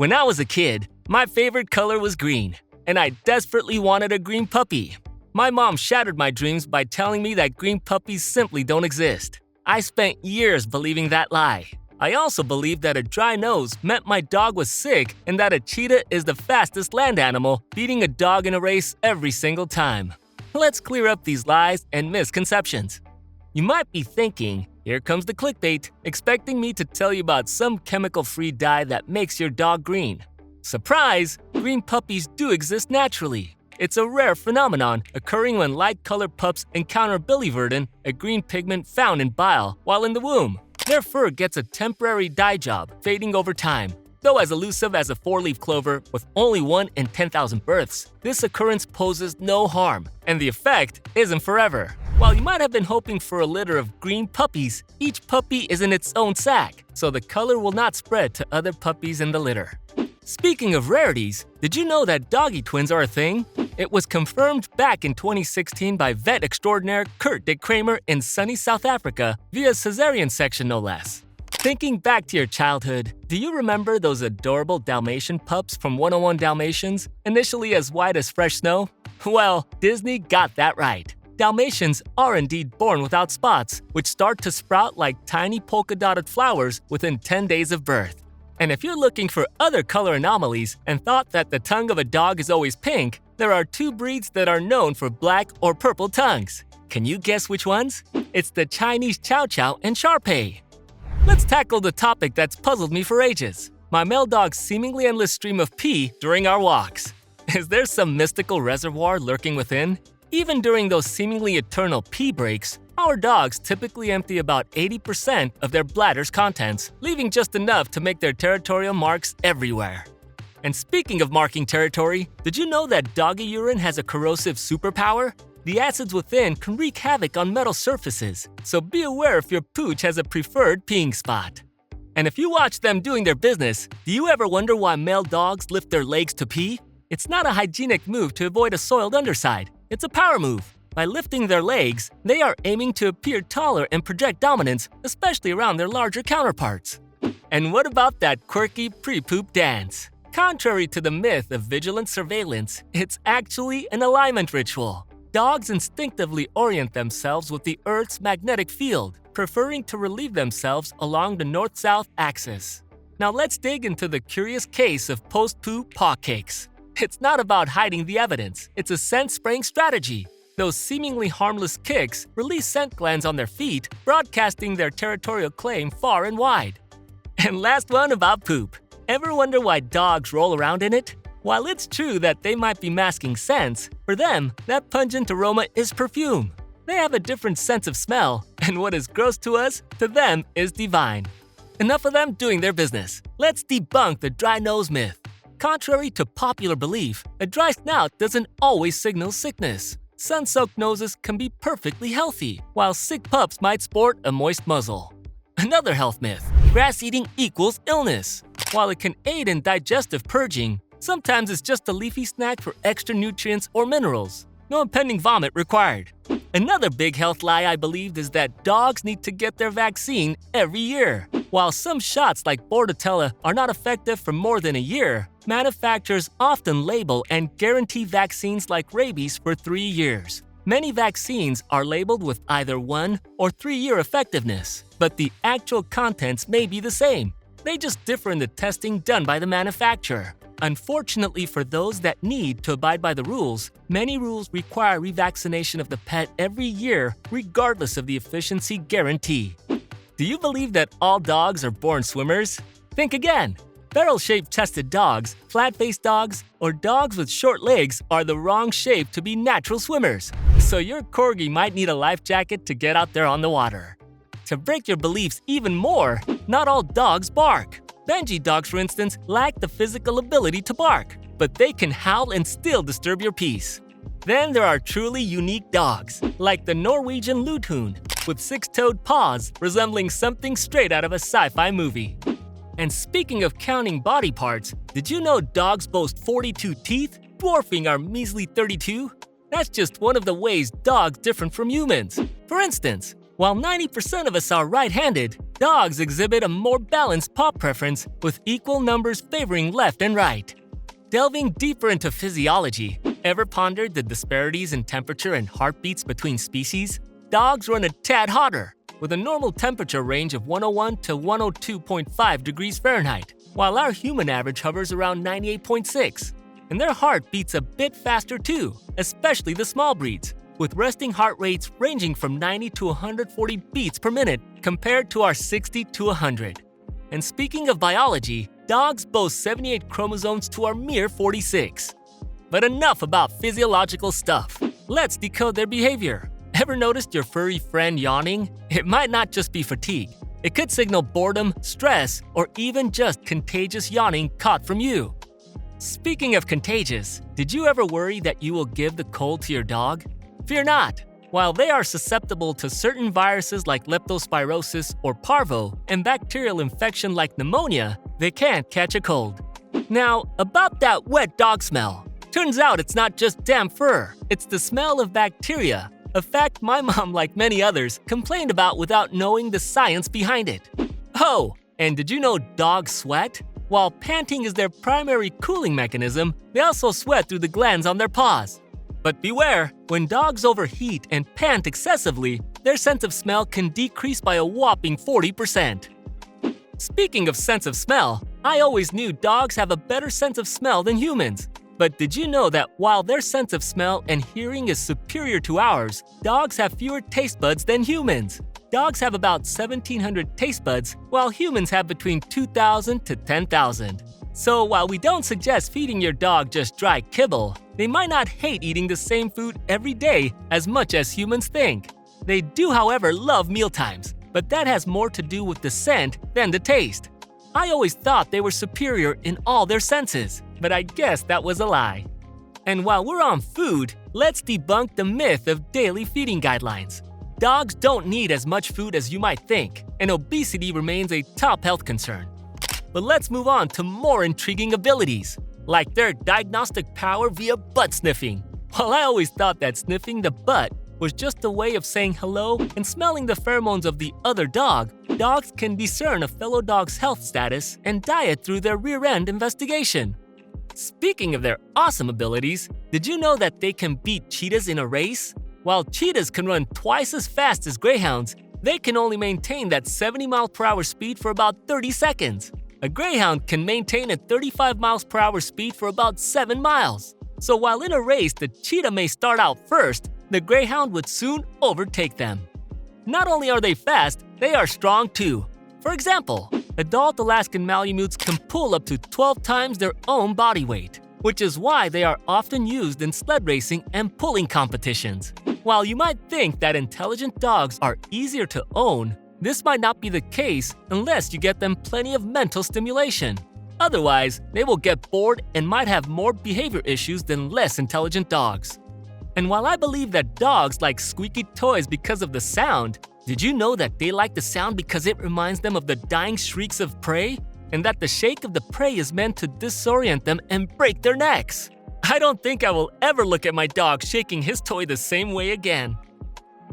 When I was a kid, my favorite color was green, and I desperately wanted a green puppy. My mom shattered my dreams by telling me that green puppies simply don't exist. I spent years believing that lie. I also believed that a dry nose meant my dog was sick and that a cheetah is the fastest land animal, beating a dog in a race every single time. Let's clear up these lies and misconceptions. You might be thinking, here comes the clickbait, expecting me to tell you about some chemical-free dye that makes your dog green. Surprise! Green puppies do exist naturally. It's a rare phenomenon occurring when light-colored pups encounter biliverdin, a green pigment found in bile, while in the womb. Their fur gets a temporary dye job, fading over time. Though as elusive as a four-leaf clover with only 1 in 10,000 births, this occurrence poses no harm, and the effect isn't forever. While you might have been hoping for a litter of green puppies, each puppy is in its own sack, so the color will not spread to other puppies in the litter. Speaking of rarities, did you know that doggy twins are a thing? It was confirmed back in 2016 by vet extraordinaire Kurt de Kramer in sunny South Africa via cesarean section no less. Thinking back to your childhood, do you remember those adorable Dalmatian pups from 101 Dalmatians, initially as white as fresh snow? Well, Disney got that right. Dalmatians are indeed born without spots, which start to sprout like tiny polka-dotted flowers within 10 days of birth. And if you're looking for other color anomalies and thought that the tongue of a dog is always pink, there are 2 breeds that are known for black or purple tongues. Can you guess which ones? It's the Chinese Chow Chow and Shar Pei. Let's tackle the topic that's puzzled me for ages: my male dog's seemingly endless stream of pee during our walks. Is there some mystical reservoir lurking within? Even during those seemingly eternal pee breaks, our dogs typically empty about 80% of their bladder's contents, leaving just enough to make their territorial marks everywhere. And speaking of marking territory, did you know that doggy urine has a corrosive superpower? The acids within can wreak havoc on metal surfaces, so be aware if your pooch has a preferred peeing spot. And if you watch them doing their business, do you ever wonder why male dogs lift their legs to pee? It's not a hygienic move to avoid a soiled underside. It's a power move. By lifting their legs, they are aiming to appear taller and project dominance, especially around their larger counterparts. And what about that quirky pre-poop dance? Contrary to the myth of vigilant surveillance, it's actually an alignment ritual. Dogs instinctively orient themselves with the Earth's magnetic field, preferring to relieve themselves along the north-south axis. Now let's dig into the curious case of post-poop paw kicks. It's not about hiding the evidence, it's a scent-spraying strategy. Those seemingly harmless kicks release scent glands on their feet, broadcasting their territorial claim far and wide. And last one about poop. Ever wonder why dogs roll around in it? While it's true that they might be masking scents, for them, that pungent aroma is perfume. They have a different sense of smell, and what is gross to us, to them is divine. Enough of them doing their business. Let's debunk the dry nose myth. Contrary to popular belief, a dry snout doesn't always signal sickness. Sun-soaked noses can be perfectly healthy, while sick pups might sport a moist muzzle. Another health myth: grass eating equals illness. While it can aid in digestive purging, sometimes it's just a leafy snack for extra nutrients or minerals. No impending vomit required. Another big health lie I believed is that dogs need to get their vaccine every year. While some shots like Bordetella are not effective for more than a year, manufacturers often label and guarantee vaccines like rabies for 3 years. Many vaccines are labeled with either 1 or 3-year effectiveness, but the actual contents may be the same. They just differ in the testing done by the manufacturer. Unfortunately for those that need to abide by the rules, many rules require revaccination of the pet every year, regardless of the efficiency guarantee. Do you believe that all dogs are born swimmers? Think again. Barrel-shaped chested dogs, flat-faced dogs, or dogs with short legs are the wrong shape to be natural swimmers. So your corgi might need a life jacket to get out there on the water. To break your beliefs even more, not all dogs bark. Benji dogs, for instance, lack the physical ability to bark, but they can howl and still disturb your peace. Then there are truly unique dogs, like the Norwegian Luthoon, with 6-toed paws resembling something straight out of a sci-fi movie. And speaking of counting body parts, did you know dogs boast 42 teeth, dwarfing our measly 32? That's just one of the ways dogs differ from humans. For instance, while 90% of us are right-handed, Dogs exhibit a more balanced paw preference with equal numbers favoring left and right. Delving deeper into physiology, ever pondered the disparities in temperature and heartbeats between species? Dogs run a tad hotter, with a normal temperature range of 101 to 102.5 degrees Fahrenheit, while our human average hovers around 98.6. And their heart beats a bit faster too, especially the small breeds, with resting heart rates ranging from 90 to 140 beats per minute compared to our 60 to 100. And speaking of biology, dogs boast 78 chromosomes to our mere 46. But enough about physiological stuff. Let's decode their behavior. Ever noticed your furry friend yawning? It might not just be fatigue. It could signal boredom, stress, or even just contagious yawning caught from you. Speaking of contagious, did you ever worry that you will give the cold to your dog? Fear not. While they are susceptible to certain viruses like leptospirosis or parvo and bacterial infection like pneumonia, they can't catch a cold. Now, about that wet dog smell. Turns out it's not just damp fur, it's the smell of bacteria, a fact my mom, like many others, complained about without knowing the science behind it. Oh, and did you know dogs sweat? While panting is their primary cooling mechanism, they also sweat through the glands on their paws. But beware, when dogs overheat and pant excessively, their sense of smell can decrease by a whopping 40%. Speaking of sense of smell, I always knew dogs have a better sense of smell than humans. But did you know that while their sense of smell and hearing is superior to ours, dogs have fewer taste buds than humans? Dogs have about 1,700 taste buds, while humans have between 2,000 to 10,000. So while we don't suggest feeding your dog just dry kibble, they might not hate eating the same food every day as much as humans think. They do, however, love mealtimes, but that has more to do with the scent than the taste. I always thought they were superior in all their senses, but I guess that was a lie. And while we're on food, let's debunk the myth of daily feeding guidelines. Dogs don't need as much food as you might think, and obesity remains a top health concern. But let's move on to more intriguing abilities, like their diagnostic power via butt sniffing. While I always thought that sniffing the butt was just a way of saying hello and smelling the pheromones of the other dog, dogs can discern a fellow dog's health status and diet through their rear end investigation. Speaking of their awesome abilities, did you know that they can beat cheetahs in a race? While cheetahs can run twice as fast as greyhounds, they can only maintain that 70 mph speed for about 30 seconds. A greyhound can maintain a 35 mph speed for about 7 miles. So while in a race the cheetah may start out first, the greyhound would soon overtake them. Not only are they fast, they are strong too. For example, adult Alaskan Malamutes can pull up to 12 times their own body weight, which is why they are often used in sled racing and pulling competitions. While you might think that intelligent dogs are easier to own, this might not be the case unless you get them plenty of mental stimulation. Otherwise, they will get bored and might have more behavior issues than less intelligent dogs. And while I believe that dogs like squeaky toys because of the sound, did you know that they like the sound because it reminds them of the dying shrieks of prey? And that the shake of the prey is meant to disorient them and break their necks? I don't think I will ever look at my dog shaking his toy the same way again.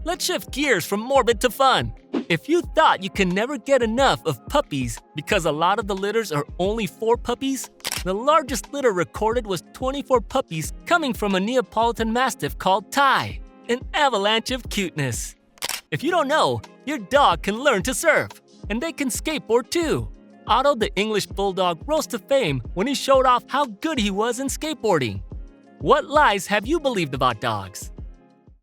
Let's shift gears from morbid to fun. If you thought you can never get enough of puppies because a lot of the litters are only 4 puppies, the largest litter recorded was 24 puppies coming from a Neapolitan Mastiff called Ty, an avalanche of cuteness. If you don't know, your dog can learn to surf, and they can skateboard too. Otto the English Bulldog rose to fame when he showed off how good he was in skateboarding. What lies have you believed about dogs?